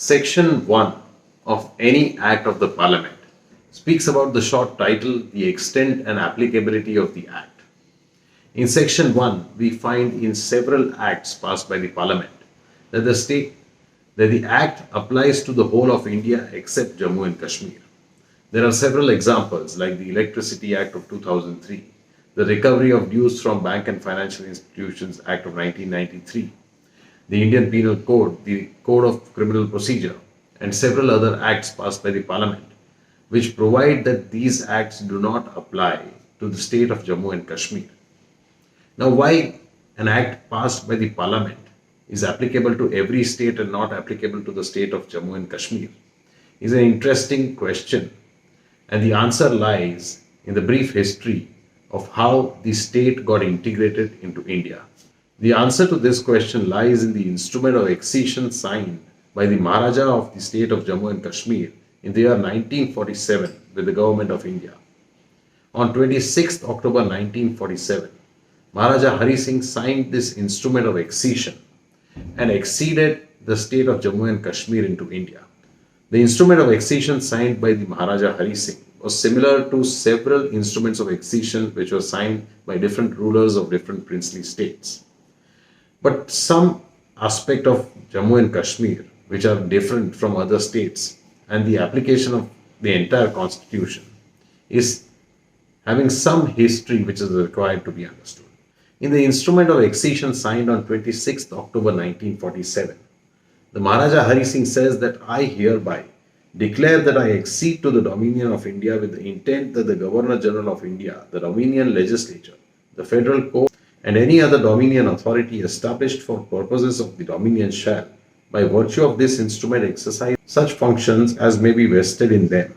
Section 1 of any act of the Parliament speaks about the short title, the extent and applicability of the act. In Section 1, we find in several acts passed by the Parliament that the act applies to the whole of India except Jammu and Kashmir. There are several examples like the Electricity Act of 2003, the Recovery of Dues from Bank and Financial Institutions Act of 1993, the Indian Penal Code, the Code of Criminal Procedure, and several other acts passed by the Parliament, which provide that these acts do not apply to the state of Jammu and Kashmir. Now, why an act passed by the Parliament is applicable to every state and not applicable to the state of Jammu and Kashmir is an interesting question, and the answer lies in the brief history of how the state got integrated into India. The answer to this question lies in the instrument of accession signed by the Maharaja of the state of Jammu and Kashmir in the year 1947 with the government of India. On 26th October 1947, Maharaja Hari Singh signed this instrument of accession and acceded the state of Jammu and Kashmir into India. The instrument of accession signed by the Maharaja Hari Singh was similar to several instruments of accession which were signed by different rulers of different princely states. But some aspect of Jammu and Kashmir which are different from other states and the application of the entire constitution is having some history which is required to be understood. In the instrument of accession signed on 26th October 1947, the Maharaja Hari Singh says that I hereby declare that I accede to the Dominion of India with the intent that the Governor General of India, the Dominion Legislature, the Federal Court, and any other Dominion authority established for purposes of the Dominion shall, by virtue of this instrument, exercise such functions as may be vested in them.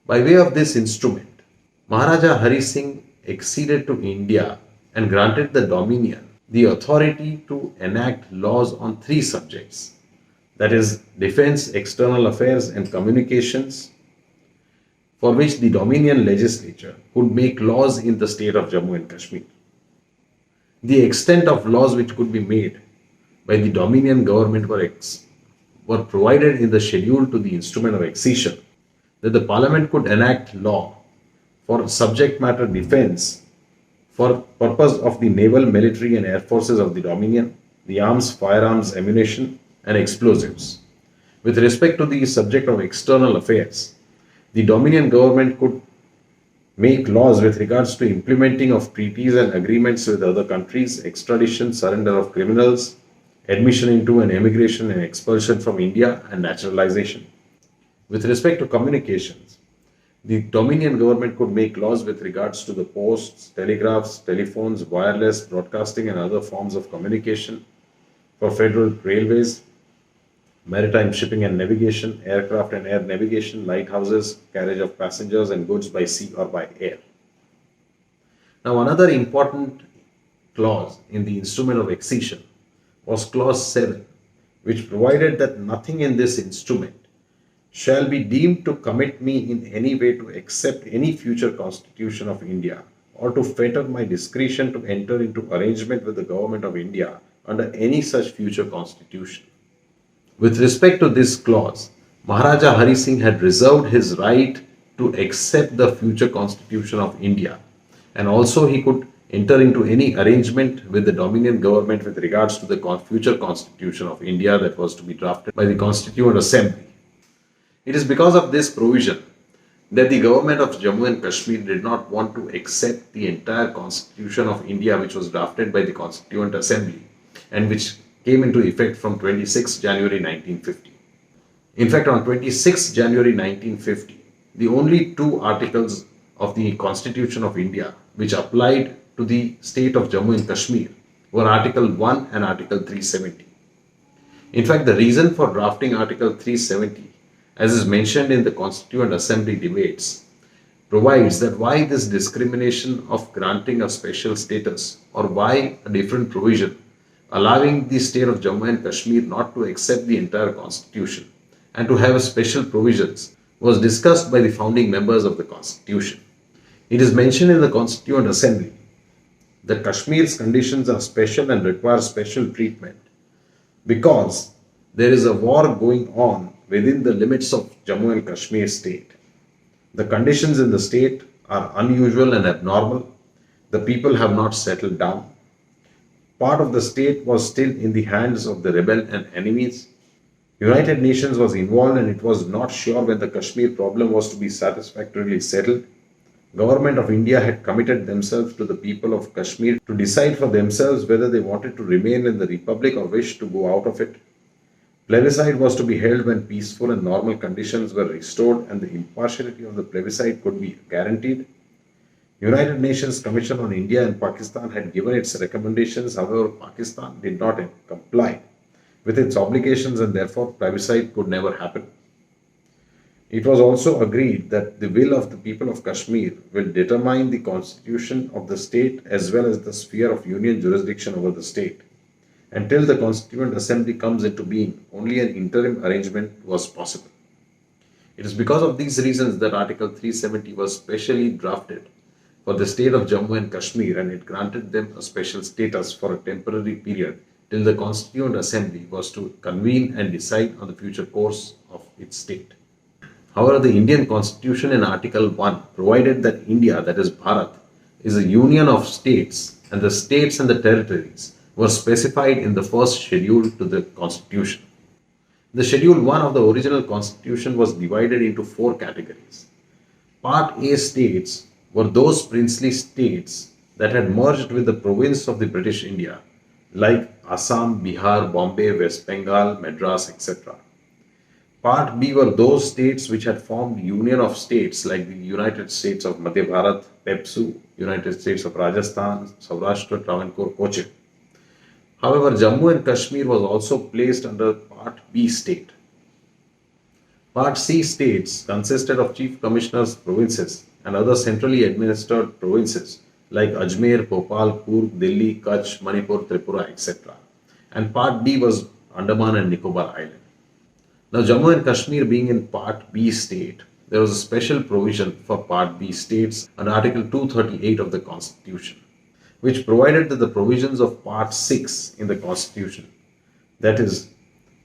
By way of this instrument, Maharaja Hari Singh acceded to India and granted the Dominion the authority to enact laws on three subjects, that is, defense, external affairs, and communications, for which the Dominion legislature could make laws in the state of Jammu and Kashmir. The extent of laws which could be made by the Dominion government were provided in the schedule to the instrument of accession, that the Parliament could enact law for subject matter defense for purpose of the naval, military, and air forces of the Dominion, the arms, firearms, ammunition, and explosives. With respect to the subject of external affairs, the Dominion government could make laws with regards to implementing of treaties and agreements with other countries, extradition, surrender of criminals, admission into and emigration and expulsion from India, and naturalization. With respect to communications, the Dominion government could make laws with regards to the posts, telegraphs, telephones, wireless, broadcasting, and other forms of communication for federal railways, maritime shipping and navigation, aircraft and air navigation, lighthouses, carriage of passengers and goods by sea or by air. Now, another important clause in the instrument of accession was clause 7, which provided that nothing in this instrument shall be deemed to commit me in any way to accept any future constitution of India or to fetter my discretion to enter into arrangement with the government of India under any such future constitution. With respect to this clause, Maharaja Hari Singh had reserved his right to accept the future constitution of India, and also he could enter into any arrangement with the Dominion government with regards to the future constitution of India that was to be drafted by the Constituent Assembly. It is because of this provision that the government of Jammu and Kashmir did not want to accept the entire constitution of India which was drafted by the Constituent Assembly and which came into effect from 26 January 1950. In fact, on 26 January 1950, the only two articles of the Constitution of India which applied to the state of Jammu and Kashmir were Article 1 and Article 370. In fact, the reason for drafting Article 370, as is mentioned in the Constituent Assembly debates, provides that why this discrimination of granting a special status or why a different provision allowing the state of Jammu and Kashmir not to accept the entire constitution and to have special provisions was discussed by the founding members of the constitution. It is mentioned in the Constituent Assembly that Kashmir's conditions are special and require special treatment because there is a war going on within the limits of Jammu and Kashmir state. The conditions in the state are unusual and abnormal. The people have not settled down. Part of the state was still in the hands of the rebel and enemies. United Nations was involved and it was not sure when the Kashmir problem was to be satisfactorily settled. Government of India had committed themselves to the people of Kashmir to decide for themselves whether they wanted to remain in the republic or wish to go out of it. Plebiscite was to be held when peaceful and normal conditions were restored and the impartiality of the plebiscite could be guaranteed. United Nations Commission on India and Pakistan had given its recommendations, however, Pakistan did not comply with its obligations and therefore plebiscite could never happen. It was also agreed that the will of the people of Kashmir will determine the constitution of the state as well as the sphere of union jurisdiction over the state. Until the Constituent Assembly comes into being, only an interim arrangement was possible. It is because of these reasons that Article 370 was specially drafted for the state of Jammu and Kashmir and it granted them a special status for a temporary period till the Constituent Assembly was to convene and decide on the future course of its state. However, the Indian Constitution in Article 1 provided that India, that is Bharat, is a union of states and the states and the territories were specified in the first schedule to the Constitution. The Schedule 1 of the original Constitution was divided into 4 categories. Part A states were those princely states that had merged with the province of the British India, like Assam, Bihar, Bombay, West Bengal, Madras, etc. Part B were those states which had formed union of states like the United States of Madhya Bharat, PEPSU, United States of Rajasthan, Saurashtra, Travancore, Cochin. However, Jammu and Kashmir was also placed under Part B state. Part C states consisted of chief commissioners provinces and other centrally administered provinces like Ajmer, Bhopal, Coorg, Delhi, Kutch, Manipur, Tripura, etc. And Part D was Andaman and Nicobar Island. Now, Jammu and Kashmir being in Part B state, there was a special provision for Part B states under Article 238 of the Constitution, which provided that the provisions of Part 6 in the Constitution, that is,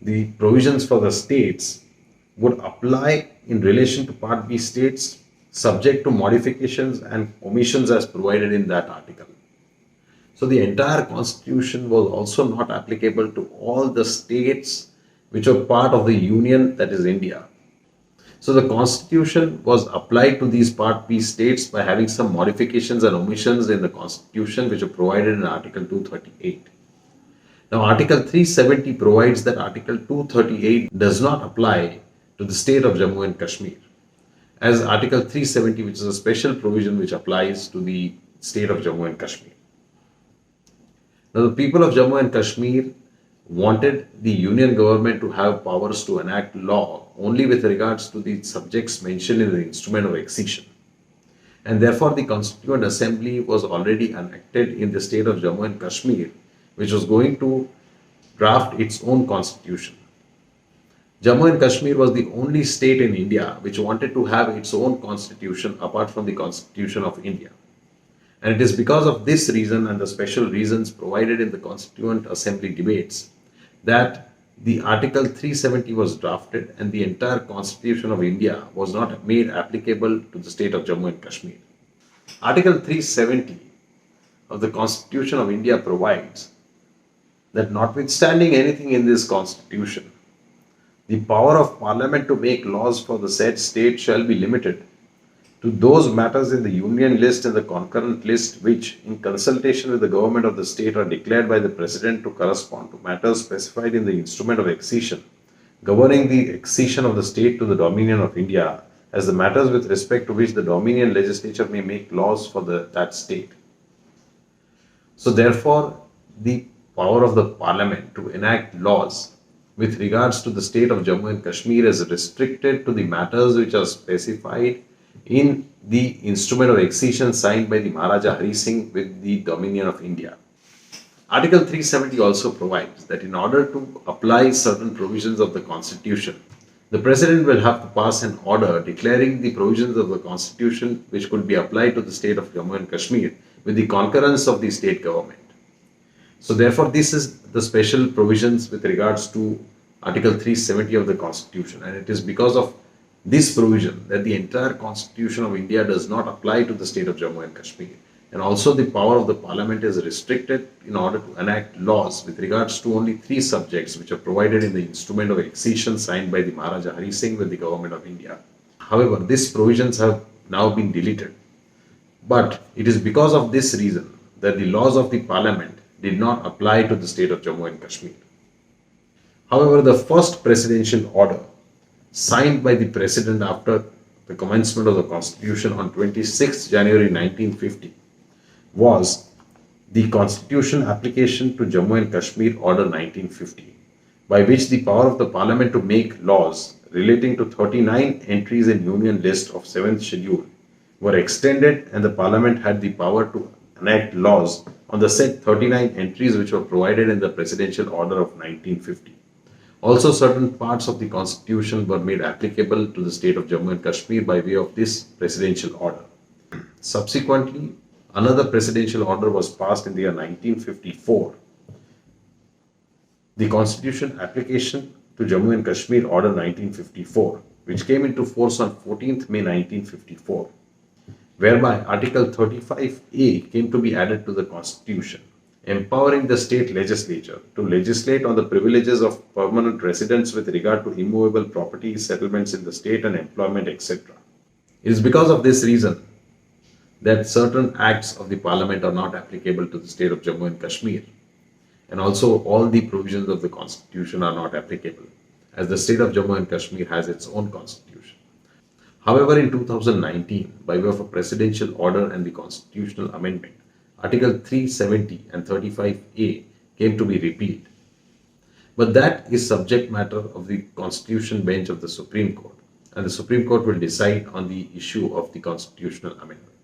the provisions for the states, would apply in relation to Part B states subject to modifications and omissions as provided in that article. So the entire Constitution was also not applicable to all the states which were part of the Union, that is India. So the Constitution was applied to these Part B states by having some modifications and omissions in the Constitution which are provided in Article 238. Now Article 370 provides that Article 238 does not apply to the state of Jammu and Kashmir, as Article 370, which is a special provision which applies to the state of Jammu and Kashmir. Now the people of Jammu and Kashmir wanted the union government to have powers to enact law only with regards to the subjects mentioned in the instrument of accession. And therefore the Constituent Assembly was already enacted in the state of Jammu and Kashmir, which was going to draft its own constitution. Jammu and Kashmir was the only state in India which wanted to have its own constitution apart from the Constitution of India. And it is because of this reason and the special reasons provided in the Constituent Assembly debates that the Article 370 was drafted and the entire Constitution of India was not made applicable to the state of Jammu and Kashmir. Article 370 of the Constitution of India provides that notwithstanding anything in this Constitution, the power of Parliament to make laws for the said state shall be limited to those matters in the Union list and the concurrent list which, in consultation with the government of the state, are declared by the President to correspond to matters specified in the instrument of accession, governing the accession of the state to the Dominion of India, as the matters with respect to which the Dominion legislature may make laws for that state. So therefore, the power of the Parliament to enact laws with regards to the state of Jammu and Kashmir is restricted to the matters which are specified in the instrument of accession signed by the Maharaja Hari Singh with the Dominion of India. Article 370 also provides that in order to apply certain provisions of the Constitution, the President will have to pass an order declaring the provisions of the Constitution which could be applied to the state of Jammu and Kashmir with the concurrence of the state government. So therefore, this is the special provisions with regards to Article 370 of the Constitution, and it is because of this provision that the entire Constitution of India does not apply to the state of Jammu and Kashmir. And also, the power of the Parliament is restricted in order to enact laws with regards to only three subjects which are provided in the instrument of accession signed by the Maharaja Hari Singh with the Government of India. However, these provisions have now been deleted. But it is because of this reason that the laws of the Parliament did not apply to the state of Jammu and Kashmir. However, the first presidential order signed by the President after the commencement of the Constitution on 26 January 1950 was the Constitution Application to Jammu and Kashmir Order 1950, by which the power of the Parliament to make laws relating to 39 entries in Union List of 7th Schedule were extended, and the Parliament had the power to enact laws on the said 39 entries which were provided in the Presidential Order of 1950. Also, certain parts of the Constitution were made applicable to the state of Jammu and Kashmir by way of this presidential order. Subsequently, another presidential order was passed in the year 1954. The Constitution Application to Jammu and Kashmir Order 1954, which came into force on 14th May 1954, whereby Article 35A came to be added to the Constitution, empowering the state legislature to legislate on the privileges of permanent residents with regard to immovable property, settlements in the state and employment, etc. It is because of this reason that certain acts of the Parliament are not applicable to the state of Jammu and Kashmir, and also all the provisions of the Constitution are not applicable, as the state of Jammu and Kashmir has its own Constitution. However, in 2019, by way of a presidential order and the constitutional amendment, Article 370 and 35A came to be repealed. But that is subject matter of the Constitution bench of the Supreme Court, and the Supreme Court will decide on the issue of the constitutional amendment.